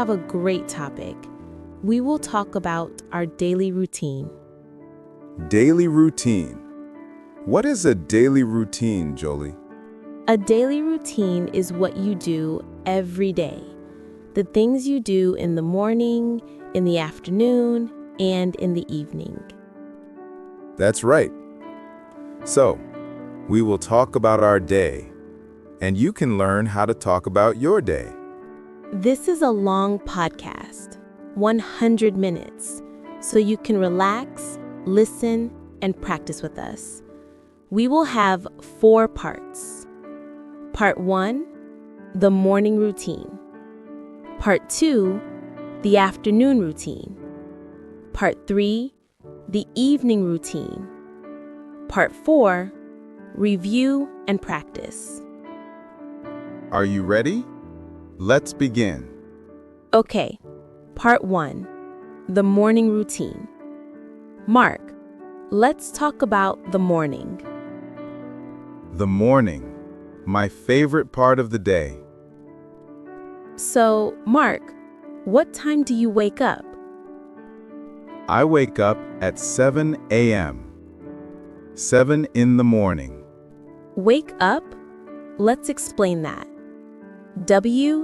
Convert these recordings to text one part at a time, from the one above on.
have a great topic. We will talk about our daily routine. Daily routine. What is a daily routine, Jolie? A daily routine is what you do every day. The things you do in the morning, in the afternoon, and in the evening. That's right. So, we will talk about our day, and you can learn how to talk about your day. This is a long podcast, 100 minutes, so you can relax, listen, and practice with us. We will have 4 parts. Part 1, the morning routine. Part 2, the afternoon routine. Part 3, the evening routine. Part 4, review and practice. Are you ready? Let's begin. Okay, Part 1, the morning routine. Mark, let's talk about the morning. The morning. My favorite part of the day. So, Mark, what time do you wake up? I wake up at 7 a.m. 7 in the morning. Wake up? Let's explain that. W-A-K-E-U-P.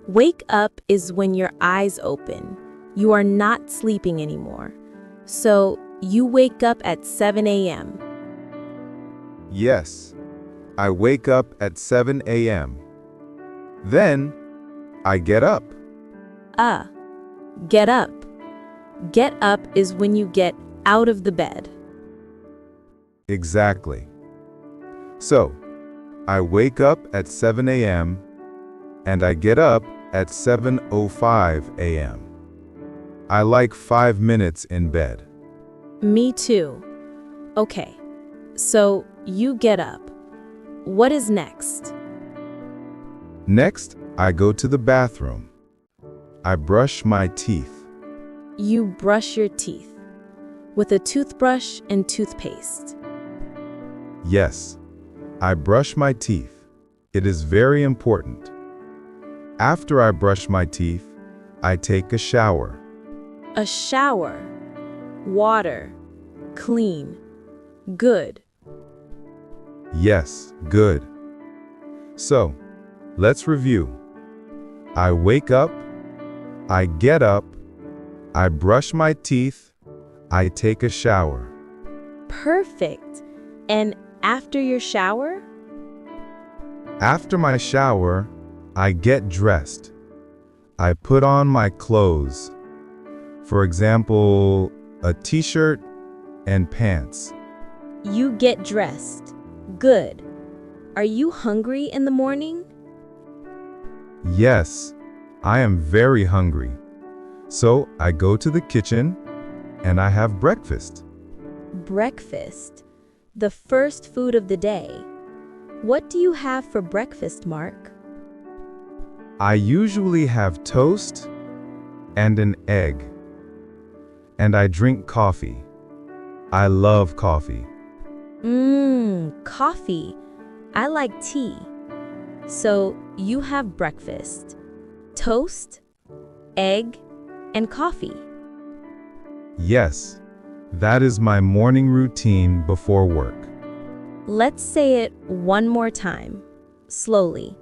Wake up is when your eyes open. You are not sleeping anymore. So, you wake up at 7 a.m. Yes, I wake up at 7 a.m. Then, I get up. Get up. Get up is when you get out of the bed. Exactly. So, I wake up at 7 a.m. and I get up at 7:05 a.m. I like 5 minutes in bed. Me too. Okay, so you get up. What is next? Next, I go to the bathroom. I brush my teeth. You brush your teeth with a toothbrush and toothpaste. Yes, I brush my teeth. It is very important. After I brush my teeth, I take a shower. A shower. Water. Clean. Good. Yes, good. So, let's review. I wake up, I get up, I brush my teeth, I take a shower. Perfect. And after your shower? After my shower, I get dressed. I put on my clothes. For example, a t-shirt and pants. You get dressed. Good. Are you hungry in the morning? Yes, I am very hungry. So I go to the kitchen and I have breakfast. Breakfast. The first food of the day. What do you have for breakfast, Mark? I usually have toast and an egg. And I drink coffee. I love coffee. Coffee. I like tea. So you have breakfast, toast, egg, and coffee. Yes, that is my morning routine before work. Let's say it one more time, slowly.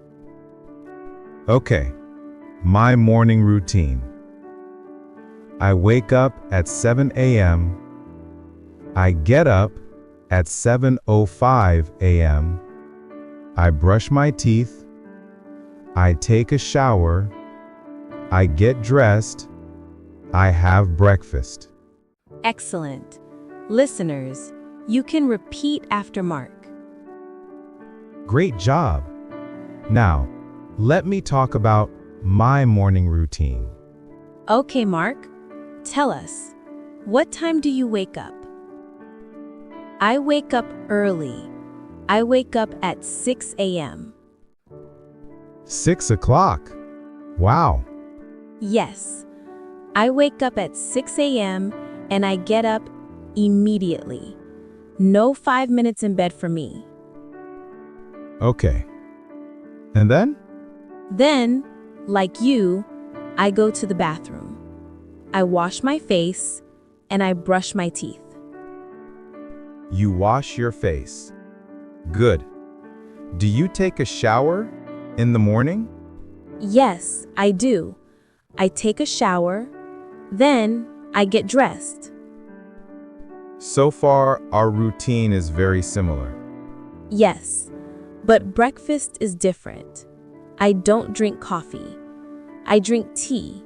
Okay, my morning routine. I wake up at 7 a.m. I get up at 7:05 a.m. I brush my teeth. I take a shower. I get dressed. I have breakfast. Excellent. Listeners, you can repeat after Mark. Great job. Now, let me talk about my morning routine. Okay, Mark, tell us, what time do you wake up? I wake up early. I wake up at 6 a.m. 6 o'clock. Wow. Yes, I wake up at 6 a.m. and I get up immediately. No 5 minutes in bed for me. Okay, And then? Then, like you, I go to the bathroom. I wash my face and I brush my teeth. You wash your face. Good. Do you take a shower in the morning? Yes, I do. I take a shower, then I get dressed. So far, our routine is very similar. Yes, but breakfast is different. I don't drink coffee. I drink tea,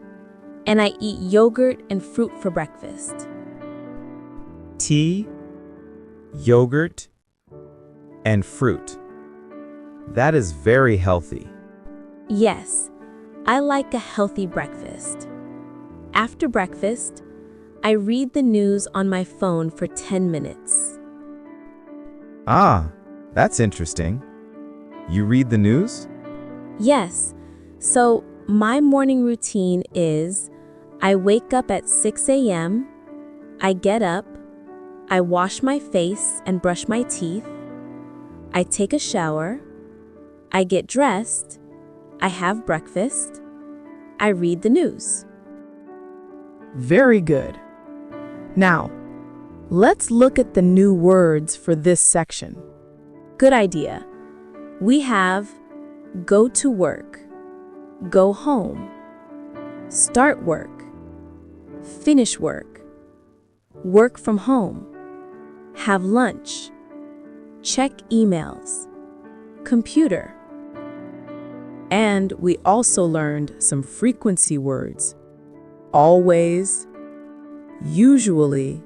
and I eat yogurt and fruit for breakfast. Tea, yogurt, and fruit. That is very healthy. Yes, I like a healthy breakfast. After breakfast, I read the news on my phone for 10 minutes. Ah, that's interesting. You read the news? Yes, so my morning routine is I wake up at 6 a.m., I get up, I wash my face and brush my teeth, I take a shower, I get dressed, I have breakfast, I read the news. Very good. Now, let's look at the new words for this section. Good idea. We have go to work, go home, start work, finish work, work from home, have lunch, check emails, computer. And we also learned some frequency words. Always, usually,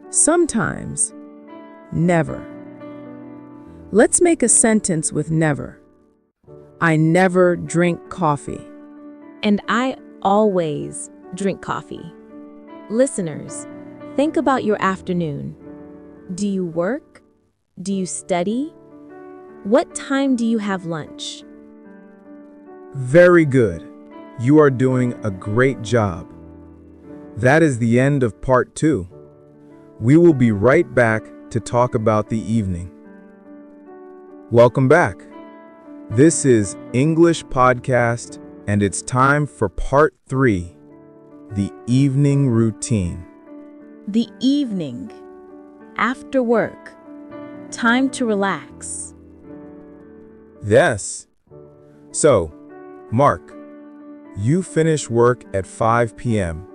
sometimes, never. Let's make a sentence with never. I never drink coffee. And I always drink coffee. Listeners, think about your afternoon. Do you work? Do you study? What time do you have lunch? Very good. You are doing a great job. That is the end of part 2. We will be right back to talk about the evening. Welcome back. This is English Podcast, and it's time for part 3, the evening routine. The evening. After work. Time to relax. Yes. So, Mark, you finish work at 5 p.m.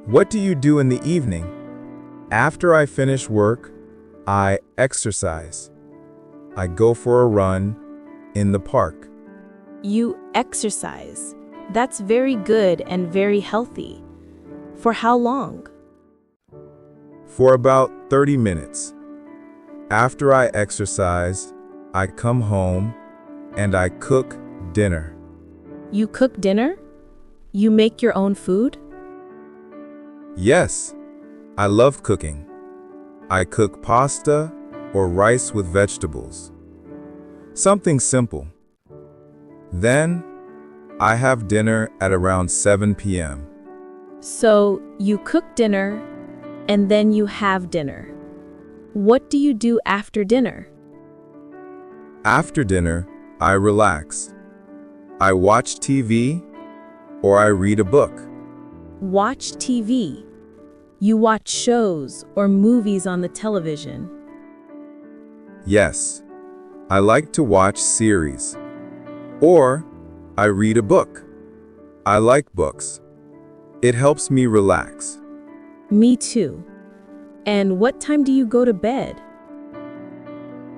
What do you do in the evening? After I finish work, I exercise. I go for a run in the park. You exercise. That's very good and very healthy. For how long? For about 30 minutes. After I exercise, I come home and I cook dinner. You cook dinner? You make your own food? Yes, I love cooking. I cook pasta or rice with vegetables. Something simple. Then, I have dinner at around 7 p.m. So, you cook dinner and then you have dinner. What do you do after dinner? After dinner, I relax. I watch TV or I read a book. Watch TV. You watch shows or movies on the television. Yes, I like to watch series. Or I read a book. I like books. It helps me relax. Me too. And what time do you go to bed?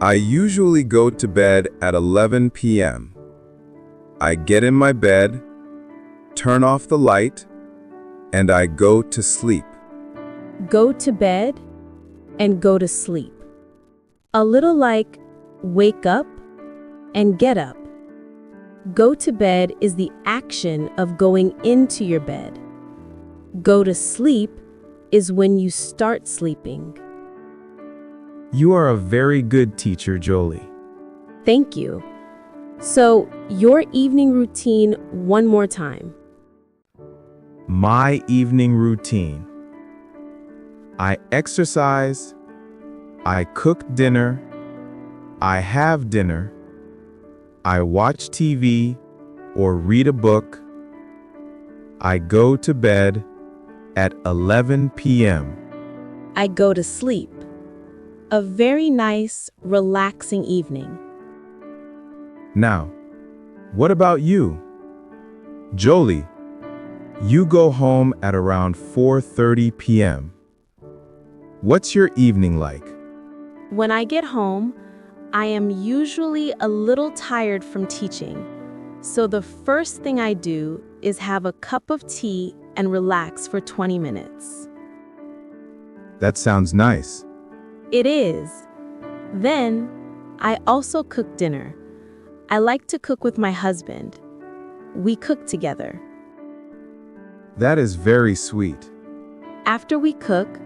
I usually go to bed at 11 p.m. I get in my bed, turn off the light, and I go to sleep. Go to bed and go to sleep. A little like wake up and get up. Go to bed is the action of going into your bed. Go to sleep is when you start sleeping. You are a very good teacher, Jolie. Thank you. So, your evening routine one more time. My evening routine. I exercise. I cook dinner. I have dinner. I watch TV or read a book. I go to bed at 11 p.m. I go to sleep. A very nice, relaxing evening. Now, what about you? Jolie, you go home at around 4:30 p.m. What's your evening like? When I get home, I am usually a little tired from teaching, so the first thing I do is have a cup of tea and relax for 20 minutes. That sounds nice. It is. Then, I also cook dinner. I like to cook with my husband. We cook together. That is very sweet. After we cook,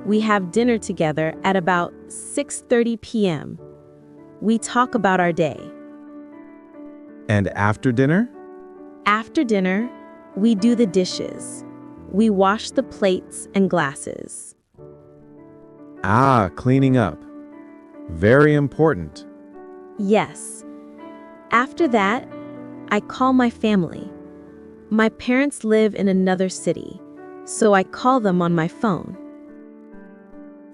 we have dinner together at about 6:30 p.m. We talk about our day. And after dinner? After dinner, we do the dishes. We wash the plates and glasses. Ah, cleaning up. Very important. Yes. After that, I call my family. My parents live in another city, so I call them on my phone.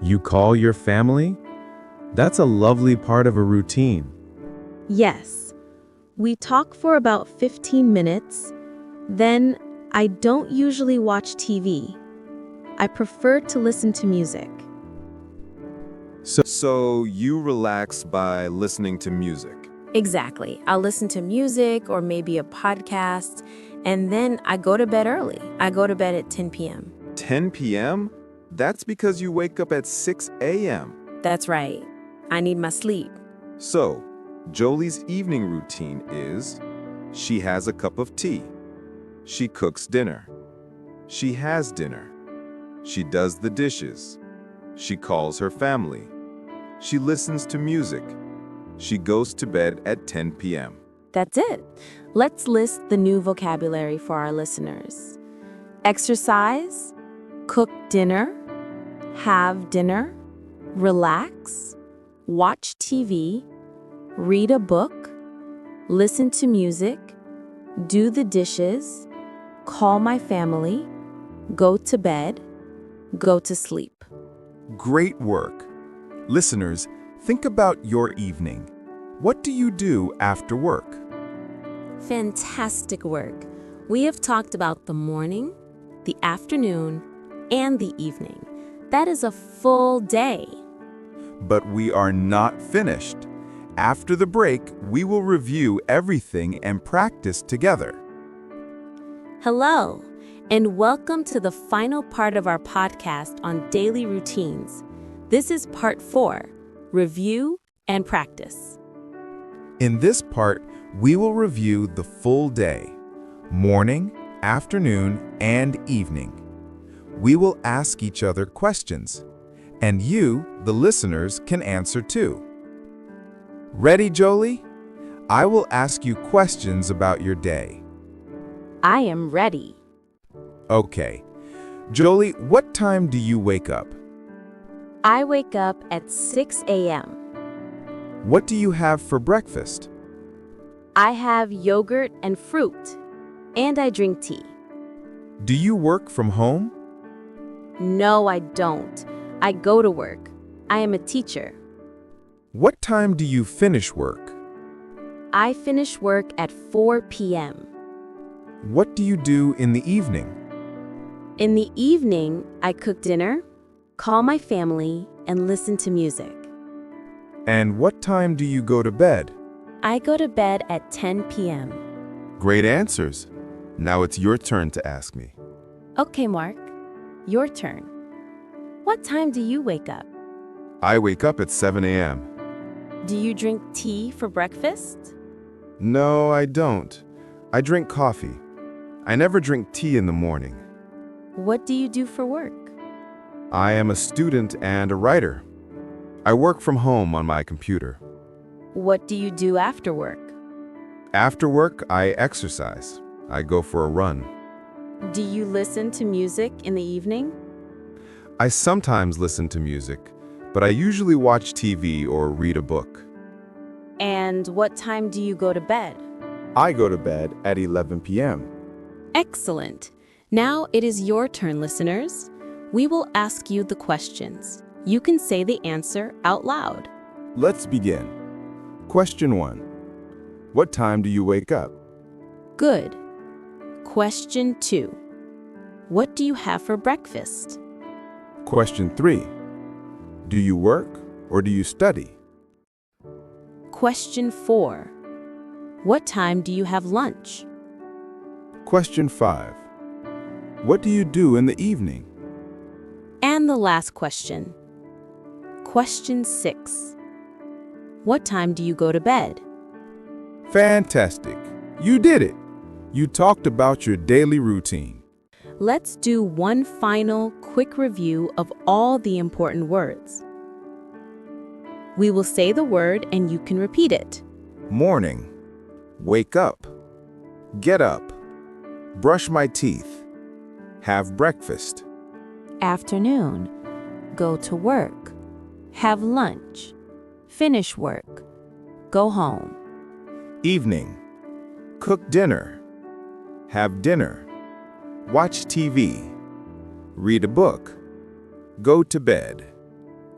You call your family? That's a lovely part of a routine. Yes. We talk for about 15 minutes. Then, I don't usually watch TV. I prefer to listen to music. So you relax by listening to music. Exactly. I'll listen to music or maybe a podcast, and then I go to bed early. I go to bed at 10 p.m. 10 p.m.? That's because you wake up at 6 a.m. That's right. I need my sleep. So, Jolie's evening routine is she has a cup of tea. She cooks dinner. She has dinner. She does the dishes. She calls her family. She listens to music. She goes to bed at 10 p.m. That's it. Let's list the new vocabulary for our listeners. Exercise, cook dinner, have dinner, relax, watch TV, read a book, listen to music, do the dishes, call my family, go to bed, go to sleep. Great work. Listeners, think about your evening. What do you do after work? Fantastic work. We have talked about the morning, the afternoon, and the evening. That is a full day. But we are not finished. After the break, we will review everything and practice together. Hello, and welcome to the final part of our podcast on daily routines. This is part 4, review and practice. In this part, we will review the full day, morning, afternoon, and evening. We will ask each other questions, and you, the listeners, can answer too. Ready, Jolie? I will ask you questions about your day. I am ready. Okay. Jolie, what time do you wake up? I wake up at 6 a.m. What do you have for breakfast? I have yogurt and fruit, and I drink tea. Do you work from home? No, I don't. I go to work. I am a teacher. What time do you finish work? I finish work at 4 p.m. What do you do in the evening? In the evening, I cook dinner, call my family, and listen to music. And what time do you go to bed? I go to bed at 10 p.m. Great answers. Now it's your turn to ask me. Okay, Mark, your turn. What time do you wake up? I wake up at 7 a.m. Do you drink tea for breakfast? No, I don't. I drink coffee. I never drink tea in the morning. What do you do for work? I am a student and a writer. I work from home on my computer. What do you do after work? After work, I exercise. I go for a run. Do you listen to music in the evening? I sometimes listen to music, but I usually watch TV or read a book. And what time do you go to bed? I go to bed at 11 p.m. Excellent. Now it is your turn, listeners. We will ask you the questions. You can say the answer out loud. Let's begin. Question 1. What time do you wake up? Good. Question 2. What do you have for breakfast? Question 3. Do you work or do you study? Question 4. What time do you have lunch? Question 5. What do you do in the evening? And the last question. Question 6. What time do you go to bed? Fantastic. You did it. You talked about your daily routine. Let's do one final quick review of all the important words. We will say the word and you can repeat it. Morning. Wake up. Get up. Brush my teeth. Have breakfast. Afternoon. Go to work. Have lunch. Finish work. Go home. Evening. Cook dinner. Have dinner. Watch TV. Read a book. Go to bed.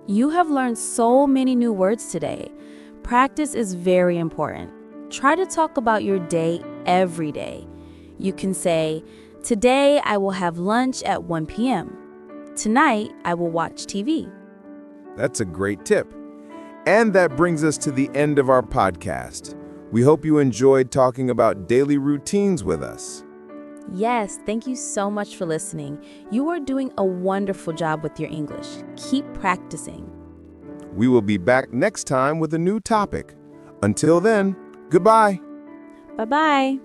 You have learned so many new words today. Practice is very important. Try to talk about your day every day. You can say, today I will have lunch at 1 p.m. Tonight I will watch TV. That's a great tip. And that brings us to the end of our podcast. We hope you enjoyed talking about daily routines with us. Yes, thank you so much for listening. You are doing a wonderful job with your English. Keep practicing. We will be back next time with a new topic. Until then, goodbye. Bye-bye.